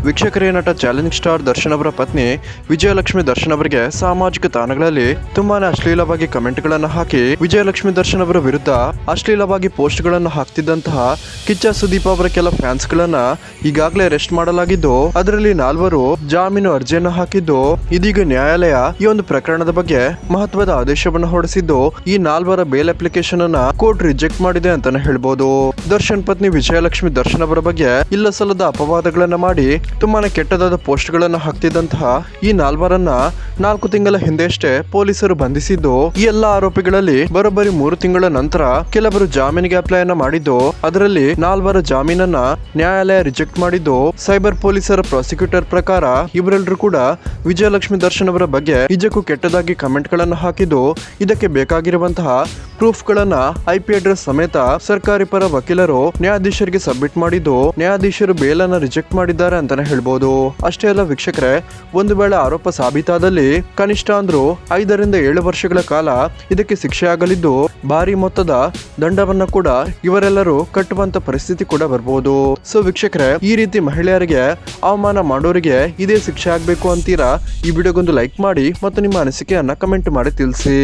ವೀಕ್ಷಕರೇ, ನಟ challenging star Darshan ಅವರ ಪತ್ನಿ ವಿಜಯಲಕ್ಷ್ಮಿ ದರ್ಶನ್ ಅವರಿಗೆ ಸಾಮಾಜಿಕ ತಾಣಗಳಲ್ಲಿ ತುಂಬಾನೇ ಅಶ್ಲೀಲವಾಗಿ ಕಮೆಂಟ್ಗಳನ್ನು ಹಾಕಿ ವಿಜಯಲಕ್ಷ್ಮಿ ದರ್ಶನ್ ಅವರ ವಿರುದ್ಧ ಅಶ್ಲೀಲವಾಗಿ ಪೋಸ್ಟ್ಗಳನ್ನು ಹಾಕ್ತಿದ್ದಂತಹ ಕಿಚ್ಚ ಸುದೀಪ್ ಅವರ ಕೆಲ ಫ್ಯಾನ್ಸ್ ಗಳನ್ನ ಈಗಾಗಲೇ ಅರೆಸ್ಟ್ ಮಾಡಲಾಗಿದ್ದು, ಅದರಲ್ಲಿ 4 ಜಾಮೀನು ಅರ್ಜಿಯನ್ನು ಹಾಕಿದ್ದು, ಇದೀಗ ನ್ಯಾಯಾಲಯ ಈ ಒಂದು ಪ್ರಕರಣದ ಬಗ್ಗೆ ಮಹತ್ವದ ಆದೇಶವನ್ನು ಹೊರಡಿಸಿದ್ದು, ಈ 4 ಬೇಲ್ ಅಪ್ಲಿಕೇಶನ್ ಅನ್ನ ಕೋರ್ಟ್ ರಿಜೆಕ್ಟ್ ಮಾಡಿದೆ ಅಂತಾನೆ ಹೇಳ್ಬೋದು. ದರ್ಶನ್ ಪತ್ನಿ ವಿಜಯಲಕ್ಷ್ಮಿ ದರ್ಶನ್ ಅವರ ಬಗ್ಗೆ ಇಲ್ಲ ಸಲ್ಲದ ಅಪವಾದಗಳನ್ನ ಮಾಡಿ ತುಂಬಾನೇ ಕೆಟ್ಟದಾದ ಪೋಸ್ಟ್ ಗಳನ್ನ ಹಾಕ್ತಿದ್ದಂತಹ ಈ 4 4 ತಿಂಗಳ ಹಿಂದೆಷ್ಟೇ ಪೊಲೀಸರು ಬಂಧಿಸಿದ್ದು, ಈ ಎಲ್ಲಾ ಆರೋಪಿಗಳಲ್ಲಿ ಬರೋಬ್ಬರಿ 3 ತಿಂಗಳ ನಂತರ ಕೆಲವರು ಜಾಮೀನಿಗೆ ಅಪ್ಲೈ ಅನ್ನ ಮಾಡಿದ್ದು, ಅದರಲ್ಲಿ 4 ಜಾಮೀನನ್ನ ನ್ಯಾಯಾಲಯ ರಿಜೆಕ್ಟ್ ಮಾಡಿದ್ದು, ಸೈಬರ್ ಪೊಲೀಸರ ಪ್ರಾಸಿಕ್ಯೂಟರ್ ಪ್ರಕಾರ ಇವರೆಲ್ಲರೂ ಕೂಡ ವಿಜಯಲಕ್ಷ್ಮಿ ದರ್ಶನ್ ಅವರ ಬಗ್ಗೆ ನಿಜಕ್ಕೂ ಕೆಟ್ಟದಾಗಿ ಕಮೆಂಟ್ ಗಳನ್ನ ಹಾಕಿದ್ದು, ಇದಕ್ಕೆ ಬೇಕಾಗಿರುವಂತಹ ಪ್ರೂಫ್ ಗಳನ್ನ IP ಅಡ್ರೆಸ್ ಸಮೇತ ಸರ್ಕಾರಿ ಪರ ವಕೀಲರು ನ್ಯಾಯಾಧೀಶರಿಗೆ ಸಬ್ಮಿಟ್ ಮಾಡಿದ್ದು, ನ್ಯಾಯಾಧೀಶರು ಬೇಲನ್ನ ರಿಜೆಕ್ಟ್ ಮಾಡಿದ್ದಾರೆ ಅಂತಾನೆ ಹೇಳ್ಬೋದು. ಅಷ್ಟೇ ಅಲ್ಲ ವೀಕ್ಷಕರೇ, ಒಂದು ವೇಳೆ ಆರೋಪ ಸಾಬೀತಾದಲ್ಲಿ ಕನಿಷ್ಠ ಅಂದ್ರೂ 5 ರಿಂದ 7 ವರ್ಷಗಳ ಕಾಲ ಇದಕ್ಕೆ ಶಿಕ್ಷೆ ಆಗಲಿದ್ದು, ಭಾರಿ ಮೊತ್ತದ ದಂಡವನ್ನ ಕೂಡ ಇವರೆಲ್ಲರೂ ಕಟ್ಟುವಂತ ಪರಿಸ್ಥಿತಿ ಕೂಡ ಬರ್ಬೋದು. ಸೊ ವೀಕ್ಷಕರೇ, ಈ ರೀತಿ ಮಹಿಳೆಯರಿಗೆ ಅವಮಾನ ಮಾಡೋರಿಗೆ ಇದೇ ಶಿಕ್ಷೆ ಆಗ್ಬೇಕು ಅಂತೀರಾ? ಈ ವಿಡಿಯೋಗೊಂದು ಲೈಕ್ ಮಾಡಿ ಮತ್ತು ನಿಮ್ಮ ಅನಿಸಿಕೆಯನ್ನ ಕಮೆಂಟ್ ಮಾಡಿ ತಿಳಿಸಿ.